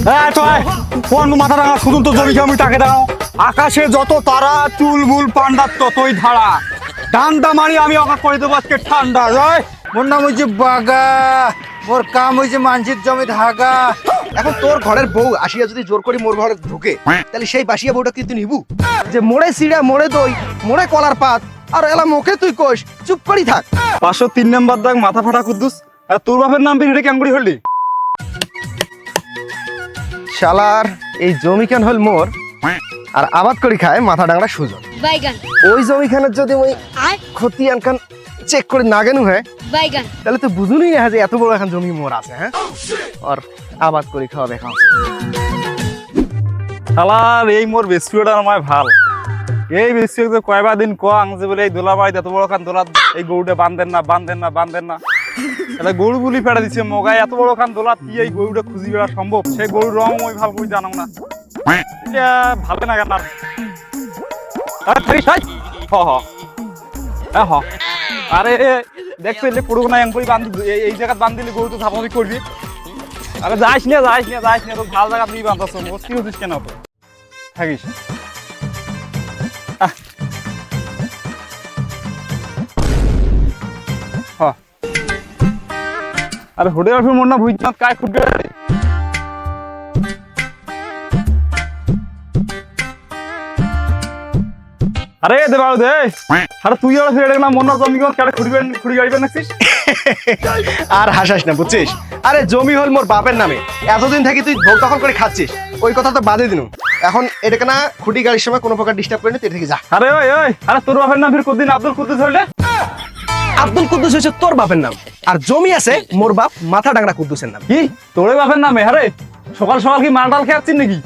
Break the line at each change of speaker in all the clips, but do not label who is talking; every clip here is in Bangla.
কোন মাথা রাঙা শুধু তো জমি জমি তাকে দাও আকাশে যত তারা চুলবুল পান্ডার ততই ধারা ডান্ডা মারি আমি অকা করে দেবো আজকে ঠান্ডা রয়।
মোর নাম হয়েছে বাগা, মোর কাম হয়েছে মানসির জমি ধাগা। এখন তোর ঘরের বউ আসিয়া যদি জোর করে মোর ঘরে ঢুকে, তাহলে সেই বাসিয়া বউটা কি তুই নিবু? যে মোড়ে সিড়া, মোড়ে দই, মোড়ে কলার পাত, আর এলা মুখে তুই কোষ, চুপ করি থাক।
503 নাম্বার দাগ মাথা ফাটা কুদ্দুস। আর তোর বাপের নাম বিরিড়ে ক্যাঙ্গুড়ি হলি
শালার এই জমি খান হল মোর, আর আবাদ করি খায় মাথা ডাংরা সুজন। ওই জমি খানের যদি ওই ক্ষতি আনখান চেক করে না গেনু হয়, তাহলে তো বুঝুনই না যে এত বড় এখন জমি মোর আছে। হ্যাঁ, আর আবাদ করি খাওয়া দেখা
শালার এই মোর বেস্টুটা আমায় ভাল। এই বেস্টু যে কয়বা দিন কোয়াং যে বলে এই দোলা বাড়িতে এত বড় খান দোলা এই গরুটা বান্ধেন না বান্ধেন না বান্ধেন না, এটা গরু বুলি ফেড়ে দিচ্ছে মগায় এত বড় খান দোলা কি এই গরুটা খুঁজি বেড়া সম্ভব? সেই গরুর রং ওই ভাল করে জানো না, এটা ভালো না কেন? আরে দেখছো পুরো না এঙ্করি বান্ধ এই জায়গা বান্ধ দিলে গরু তো ধাপাধাপি করবি। আরে যাইস না যাইস না যাইস না, তো ভালো জায়গা তুই বান্ধাস কি হচ্ছিস কেন তো থাকিস? আরে হোটেল মন না ভুইত কায় খুব আরে দে বাড়ু দে। আরে তুই আর ফেড়ে না মন না জমি কোন কাটে খুঁড়ি গাড়ি বানাচ্ছিস?
আর হাসাস না, বুঝছিস? আরে জমি হল মোর বাপের নামে, এতদিন থাকি তুই ভোগ দখল করে খাচ্ছিস, ওই কথা তো বাদে দিনু। এখন এটাকে না খুঁটি গাড়ির সময় কোনো প্রকার ডিস্টার্ব করে না, তুই থেকে যা।
আরে ওই ওই আরে তোর বাপের নাম ফির কতদিন আব্দুল কুদ্দুস হইলে?
আব্দুল কুদ্দুস হচ্ছে তোর বাপের নাম, আর জমি আছে মোর বাপ মাথা ডাংরা কুদ্দুসের নাম।
কি তোর বাপের নামে? আরে সকাল সকাল কি মালটাল খেয়াচ্ছিস নাকি?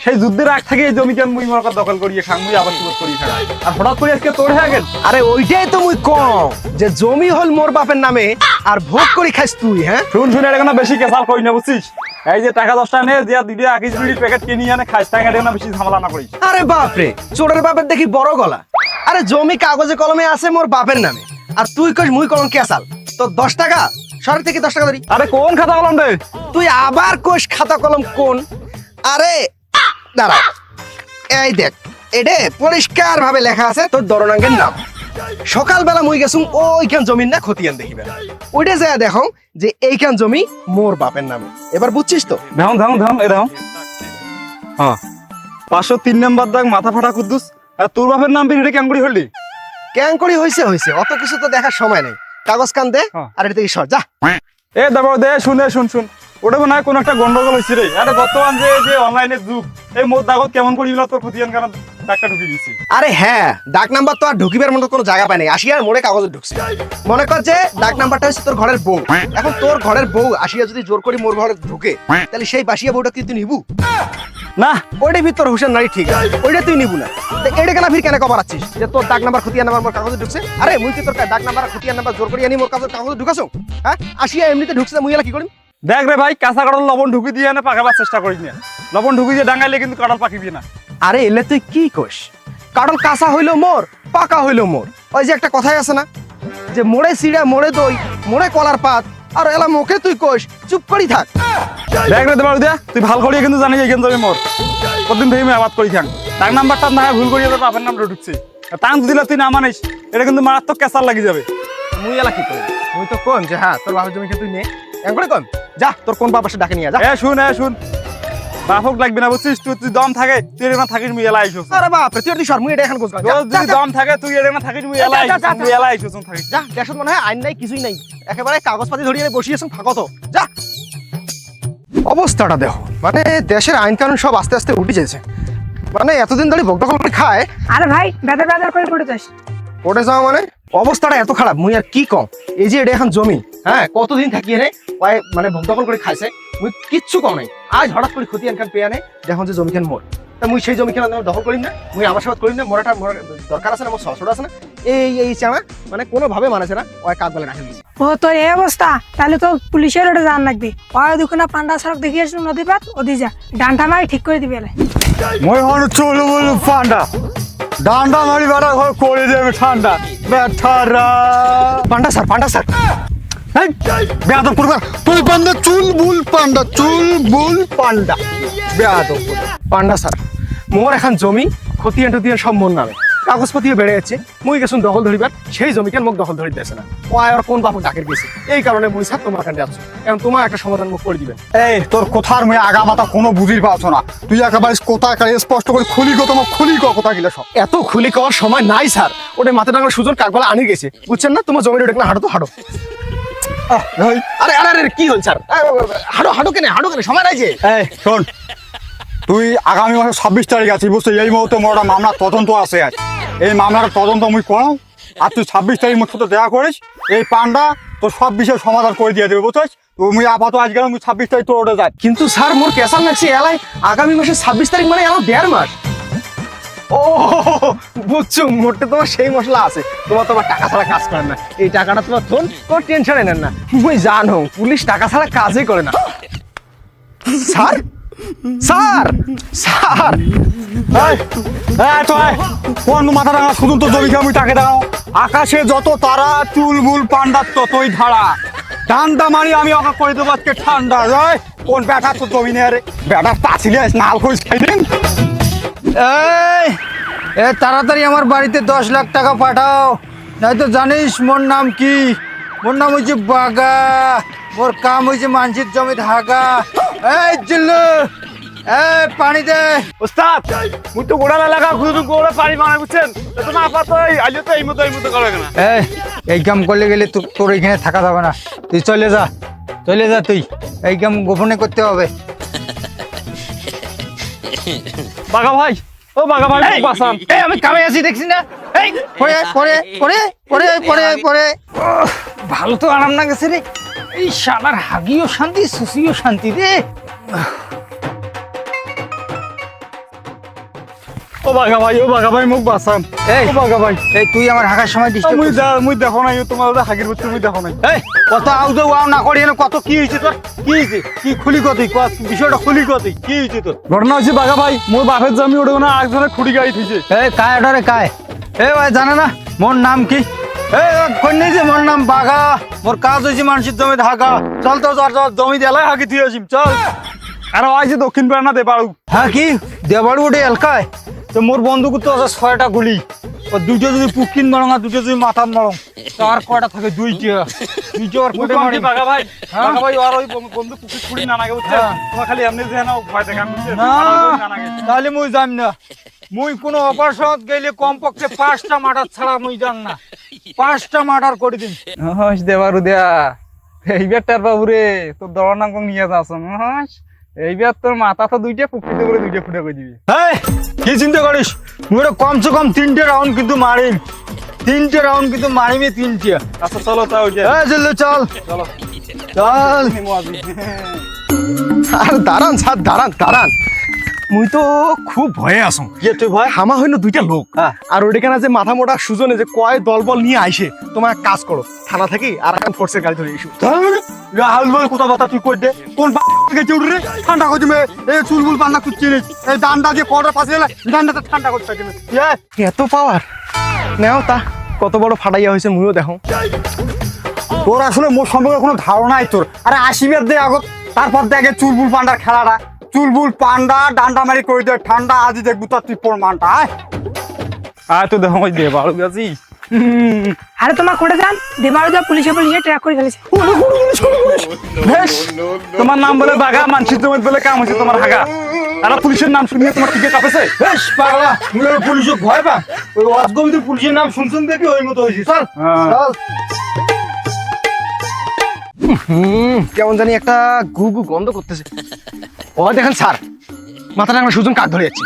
সেই যুদ্ধের আগ থেকে এই জমি কেন মুই মরকার দখল করিয়ে খাং, মুই আবার সুবোধ করিয়ে খাং, আর হঠাৎ করে আজকে তোর হয়ে গেল?
আরে ওইটাই তো মুই কম যে জমি হল মোর বাপের নামে আর ভোগ করি খাইস তুই। হ্যাঁ
শুন শুন, এটা কোনো বেশি কেসাল করি না, বুঝছিস? এই যে টাকা 10 টাকা নে দিয়া দিলে আকিস বিড়ি প্যাকেট কিনি আনে খাইস, টাকা এটা না বেশি ঝামেলা না করিস।
আরে বাপ রে, চোরের বাপের দেখি বড় গলা। আরে জমি কাগজে কলমে আছে মোর বাপের নামে, আর তুই কইস মুই কলম কেসাল। তো 10 টাকা সরকার থেকে 10 টাকা ধরি।
আরে কোন খাতা কলম রে?
তুই আবার কোষ খাতা কলম কোন? আরে দাঁড়া, এই দেখ, এডে পরিষ্কার ভাবে লেখা আছে তোর দরনাঙ্গের নাম। সকালবেলা মুই গেছুম ওইখান জমির না খতিয়ান দেখিবে, ওইটা যায় দেখো যে এইখান জমি মোর বাপের নামে। এবার বুঝছিস তো?
ধাম ধাম ধাম এ ধাম। হ্যাঁ 503 নাম্বার দাগ মাথা ফাটা কুদ্দুস। আর তোর বাপের নাম বিরিড়ে ক্যাঙ্গুড়ি হলি?
ক্যাঙ্কড়ি হইছে হইছে, অত কিছু তো দেখার সময় নেই। কাগজ কান দে, আর এটা থেকে সর যা।
এ দাবাও দে, শুনে শুন শুন, ওটা মনে হয় কোন একটা গন্ডগোল হয়েছে রে। আরে বর্তমান যে অনলাইনের যুগ, এই মোর দাগত কেমন করি তোর খতিয়ান কারণ টাকা ঢুকে গেছি।
আরে হ্যাঁ, ডাক নাম্বার তো আর ঢুকিবার মতো কোনো জায়গা পায় নাই, আসিয়ার মোড়ে কাগজে ঢুকছে। মনে কর যে ডাক নাম্বারটা হচ্ছে তোর ঘরের বউ। এখন তোর ঘরের বউ আসিয়া যদি জোর করে মোর ঘরে ঢুকে, তাহলে সেই বাসিয়া বউটা কি তুই নিবু?
না,
ওইটাই ভিতর হুসেন নারী ঠিক আছে, ওইটা তুই নিবু না। এটা কেন ফির কেন কবরাচ্ছিস যে তোর ডাক নাম্বার খতিয়ান নাম্বার মোর কাগজে ঢুকছে? আরে মুই কি তোর ডাক নাম্বার খতিয়ান নাম্বার জোর করে আনি মোর কাগজে ঢুকাছো? হ্যাঁ, আসিয়া এমনিতে ঢুকছে, মুই এলা কি করিম?
দেখ রে ভাই, কাঁচা কাঁঠাল লবণ ঢুকি দিয়ে না পাকাবার চেষ্টা করিস না। লবণ ঢুকি দিয়ে ডাঙাইলে কিন্তু কাঁঠাল পাকিবি না।
আরে এলে তুই কি কইস? কাঁঠাল কাঁচা হইলো মোর, পাকা হইলো মোর। ওই যে একটা কথাই আছে না যে মোড়ে সিড়া, মোড়ে দই, মোড়ে কলার পাত, আর এলা মুখে তুই কইস, চুপ করি থাক।
দেখ রে দেবাড়ু দিয়া, তুই ভাল করিয়ে কিন্তু জানিস এইখান জমি মোর, কতদিন থেকে আমি আবাদ করি খাং। ডাক নাম্বারটা না ভুল করিয়ে তোর বাপের নামটা ঢুকছে, টান দিলে তুই না মানিস, এটা কিন্তু মারাত্মক কেঁচার লাগি যাবে।
মুই এলা কি করি? মুই তো কোন যে হ্যাঁ তোর বাপের জমিকে তুই নে, এমন কম যা, তোর কোন বাপ আসে ডাকে নিয়ে যা।
এ শুন, বাপক লাগবে না, বুঝছিস? তুই দম থাকে তুই এখানে থাকিস, মুই এলা আইসো।
আরে বাপ রে, তুই সর, মুই এটা এখন বুঝলাম।
যদি দম থাকে তুই এখানে থাকিস, মুই এলা আইসো থাকিস।
যা, দেশত মনে হয় আইন নাই, কিছুই নাই, একেবারে কাগজপাতি ধরিয়ে বসিয়েছ থাকো তো, যা। অবস্থাটা দেখো, মানে দেশের আইন কানুন সব আস্তে আস্তে উঠে যাচ্ছে। মানে এতদিন ধরে ভোগ দখল করে খায়।
আরে ভাই বেদর করে পড়ে যাস।
পড়ে যাওয়া মানে অবস্থাটা এত খারাপ, মুই আর কি কম। এই যে এটা এখন জমি, হ্যাঁ কতদিন থাকিয়ে নে মানে ভোগ দখল করে খাইছে, মুই কিচ্ছু কম নাই। আজ হঠাৎ করে ক্ষতি আনখান পেয়ে আনে, দেখুন যে জমিখান মোর, তা মুই সেই জমিখান দখল করিম না, মুই আমার সাথে করিম না, মোরাটা দরকার আছে না, আমার সসড় আছে না, এই চানা মানে কোনোভাবে মানেছে না, ওই কাক বলে রাখে দিয়েছে।
ও তোর এই অবস্থা, তাহলে তো পুলিশের ওটা জান লাগবে। ওই দুটো না পান্ডা সড়ক দেখিয়ে আসলো নদী পাত, ওদি যা ডান্টা মারি ঠিক করে দিবে।
মই হন চলো বলো পান্ডা ডান্ডা মারি বাড়া ঘর করে দেবে ঠান্ডা ব্যাঠারা।
পান্ডা স্যার বেয়াদব করবা তুই পান্ডা চুলবুল পান্ডা বেয়াদব পান্ডা স্যার মোর এখন জমি খতিয়ান টতিয়ান সব মোর নামে কাগজপত্রিও বেড়ে যাচ্ছে মুই গেছুন দখল ধরিবার সেই জমিকে মোক দখল ধরি দিয়েছে না ও আর কোন বাপু ডাকের গেছে এই কারণে মুই স্যার তোমার কাছে যাচ্ছ এখন তোমার একটা সমাধান মুখ করে দিবেন।
এই তোর কথার মেয়ে আগা মাথা কোনো বুঝির পাচ্ছ না, তুই একেবারে কথা স্পষ্ট করে খুলি কথা গিলা সব।
এত খুলি করার সময় নাই স্যার, ওটা মাথা ডাঙার সুজন কাকবালা আনি গেছে বুঝছেন না, তোমার জমির ওটা হাঁটো তো হাঁটো। আরে আরে আরে কি হল স্যার, হাঁটো কেন সময় নাই যে।
এই শোন, তুই আগামী মাসে 26 তারিখ আছিস বুঝছো, এই মুহূর্তে মোর একটা মামলা তদন্ত আছে আজ, এই মামলার তদন্ত মুই করাও আর তুই 26 তারিখ মোর সাথে দেখা করিস, এই পান্ডা তোর সব বিষয়ের সমাধান করে দিয়ে দেবে বুঝছিস। তুমি আপাতত আজকে আমি 26 তারিখ তোর ওটা যাই।
কিন্তু স্যার মোর কেসাল লাগছে এলাই আগামী মাসে 26 তারিখ মানে আমার 1.5 মাস। ও বুঝছো, মোটে তোমার সেই মশলা আছে, তোমার টাকা ছাড়া কাজ করে না, এই টাকাটা তোমার থন কোনো টেনশনে নেন না, তুমি জানো পুলিশ টাকা ছাড়া কাজই করে না। স্যার স্যার স্যার
কোন মাথা ডাঙা শুধু তো জমিকে আমি তাকে দাঁড়াও, আকাশে যত তারা চুলবুল পান্ডার ততই ধারা, ঠান্ডা মারি আমি ওকে করে দেবো আজকে ঠান্ডা যায়। কোন ব্যাটা তো জমি নেই রে, ব্যাটার পাছিলে নাল করে খাই দিন।
এই তাড়াতাড়ি আমার বাড়িতে 10 লাখ টাকা পাঠাও, নয়তো জানিস মোর নাম কি, মোর নাম হচ্ছে বাগা, মোর কাম হয়েছে মানসির জমি ধাগা। এই জিল্লু, এই পানি দে।
ওস্তাদ মুই তো গোড়া লাগা খুদু গোড়া পানি মানে বুঝছেন, তো না আপাতত আজ তো এই মতো করে না।
এই কাম করলে গেলে তোর এখানে থাকা যাবে না, তুই চলে যা তুই, এই কাম গোপনে করতে হবে।
বাঘা ভাই, ও বাঘা ভাই বাসান,
এই আমি কামে আছি দেখছি না, এই পরে পরে পরে পরে পরে পরে ভালো তো আরাম না গেছে রে, এই শালার হাগিও শান্তি সুসিও শান্তি রে।
ও বাঘা ভাই মুখ বাসান,
এই
ও বাঘা ভাই
এই তুই আমার হাগার সময় ডিস্টার্ব
মুই দেখো নাই তোমার ওটা হাগির বুঝছো, মুই দেখো নাই।
এই কত আউদে ওয়াও না করি না, কত কি হয়েছে তোর, কি হয়েছে, কি খুলি কতই বিষয়টা খুলি কতই কি হয়েছে তোর।
ঘটনা হচ্ছে বাঘা ভাই, মোর বাপের জমি ওটা না আরেকজনের খুঁড়ি গাড়ি থইছে।
এই কায় ওটারে কায়, এই ভাই জানে না মোর নাম কি, এই কই নেই যে মোর নাম বাঘা, মোর কাজ হয়েছে মানুষের জমি ধাগা, চল তো জমি দেলাই হাগি তুই আসিম চল।
আর ওই যে দক্ষিণ পাড়া না দেবাড়ু,
হ্যাঁ কি দেবাড়ু ওটা এলকায়, তো মোর বন্ধুকে তো আছে 6টা গুলি, ও দুটো যদি পুকিন মারং আর দুটো যদি মাথার মারং, তো আর কয়টা থাকে দুইটা আর কোটে মারি।
বাঘা ভাই আর ওই বন্ধু পুকুর খুঁড়ি না নাগে বুঝছেন, তোমার খালি এমনি যে না ভয় দেখান বুঝছেন
না
না নাগে।
তাহলে মুই যাম না, মুই কোনো অপারেশন গেলে কমপক্ষে 5টা মার্ডার ছাড়া মুই যান না, 5টা মার্ডার করে দিন।
হস দেবারু দেয়া এই বেটার বাবু রে, তোর দড়ার নাম কোন নিয়ে যাস হস, এইবার তোর মাথা তো দুইটা পুকুরিতে করে দুইটা ফুটা করে দিবি।
এই কি চিন্তা করিস, মুই কমসে কম 3টে রাউন্ড কিন্তু মারিম, 3টে রাউন্ড কিন্তু মারিমে 3টে।
আচ্ছা চলো তাও যে
এই চলো চল
চলো
চল।
আর দাঁড়ান স্যার দাঁড়ান, মুই তো খুব ভয়ে আসুন।
যে তুই ভয়,
হামা হইলো 2টা লোক,
হ্যাঁ।
আর ওইখানে যে মাথা মোটা সুজনে যে কয় দলবল নিয়ে আইসে, তোমার এক কাজ করো, থানা থেকে আর এখন ফোর্সের গাড়ি ধরে এসো।
রাহুল বল কথা কথা তুই কই দে, কোন বাগে চুড় রে ঠান্ডা করছি মে, এই চুলবুল পান্ডা কুচ্ছি রে, এই ডান্ডা দিয়ে কড়া পাশে এলে ডান্ডাটা ঠান্ডা করতে থাকে না।
এত পাওয়ার নেও তা, কত বড় ফাটাইয়া হয়েছে মুইও দেখো।
তোর আসলে মোর সম্পর্কে কোনো ধারণাই তোর, আরে আশীর্বাদ দে আগত, তারপর দেখে চুলবুল পান্ডার খেলাটা, চুলবুল পান্ডা ডান্ডা মারি করে দে ঠান্ডা, আজই দেখবো তোর তুই প্রমাণটা।
আয় তো দেখো ওই দেবারু গেছি।
আরে তোমার কোটে যান, দেবারু যা পুলিশে ট্র্যাক করে ফেলেছে।
বেশ, তোমার নাম বলে বাঘা, মানসির জমি বলে কাম হচ্ছে তোমার হাগা, আর পুলিশের নাম শুনিয়ে তোমার টিকে কাঁপেছে।
বেশ পাগলা, মুই পুলিশে ভয় পা, ওই অজগবিতে পুলিশের নাম শুনছুন দেখি ওই মতো হয়েছি। চল চল।
কেমন জানি একটা গু গন্ধ করতেছে। ও দেখেন স্যার, মাথাটা আমরা সুজন কাক ধরে যাচ্ছি।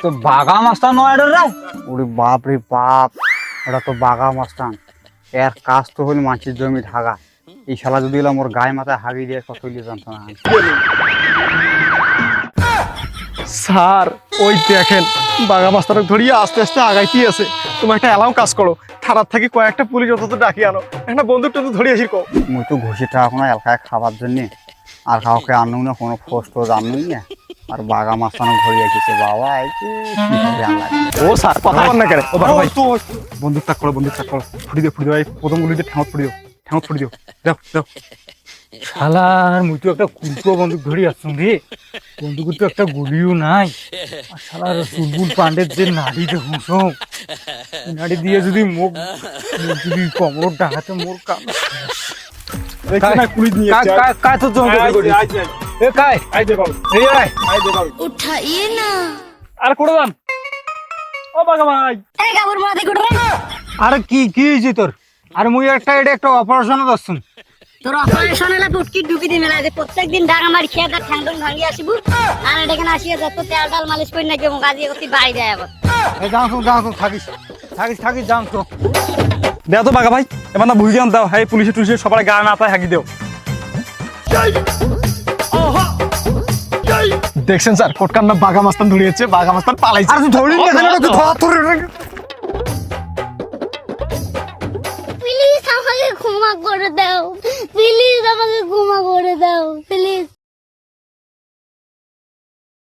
তো বাঘা মাস্টার নয় এটা রে,
ওরে বাপ রে বাপ, এটা তো বাঘা মাস্টান, এর কাজ তো হইল মাছের জমি ঢাকা, এই শালা যদি এলাম ওর গায়ে মাথায় হাগি দিয়ে কত হইলে জানতো না।
স্যার ওই দেখেন বাঘা মাস্টারকে ধরিয়ে আস্তে আস্তে আগাইতেই আছে, তোমার একটা অ্যালাউ কাজ করো, থানার থেকে কয়েকটা পুলিশ অন্তত ডাকি আনো, একটা বন্দুক টন্দুক ধরিয়ে আসি কো।
মুই তো ঘুষি টাকা কোনো এলাকায় খাবার জন্যে, আর কাউকে আনু না, কোনো ফোর্স টোজ আনুই না, আর বাঘা মাস্টানো ধরিয়ে এসেছে বাবা। এই
ও স্যার কথা বল না কেন, ও বাঘা ভাই
বন্দুক তাক করো, ফুটি দিও, প্রথম গুলিতে ঠাঁত ফুটি দিও। ঠ্যাঙত পড়ি দিও দাও দাও
শালার মুই তো একটা কুলপো বন্দুক ধরে আসছুন রে, বন্দুকের তো একটা গুলিও নাই। আর শালার চুলবুল পান্ডের যে নাড়ি দেখুন সব, নাড়ি দিয়ে যদি মুখ যদি কমর ডাঙাতে মোর কাম।
দেখছি না পুলিশ নিয়ে এসছে।
কায় তো জমা
আয়,
করি
আয়, আয়,
এ কায়
আয় দে বাবু,
এই আয়
আয় দে বাবু।
उठाइए ना।
আর করে দেন ও বাগা ভাই।
এই কাপড় মাথায় কুটরে
আরে কি কি হয়েছে তোর? আর মুই একটা এটা একটা অপারেশনে যাচ্ছুন।
তোর অপারেশন হলে পুটকি ঢুকি দিন মেলা যে প্রত্যেকদিন ঢাকা মারি খেয়ে তার ঠ্যাংটন ভাঙিয়ে আসিবু আর এখানে আসিয়ে যত তেল ডাল মালিশ করে নাকি গাজিয়ে করতে বাড়ি যায় আবার।
এই যাও থাকিস থাকিস থাকিস যাও তো।
দেও তো বাগা ভাই, এবার না বুঝিয়ে দাও। হ্যাঁ পুলিশে টুলিশে সবার গায়ে মাথায় হাগি দেও।
দেখছেন স্যার কোটকার নাম বাঘা মাস্তান ধরিয়েছে, বাঘা মাস্তান পালাইছে।
আর তুই ধরি না কেন তুই
প্লিজ আমাকে ক্ষমা করে দাও, প্লিজ আমাকে ক্ষমা করে দাও, প্লিজ।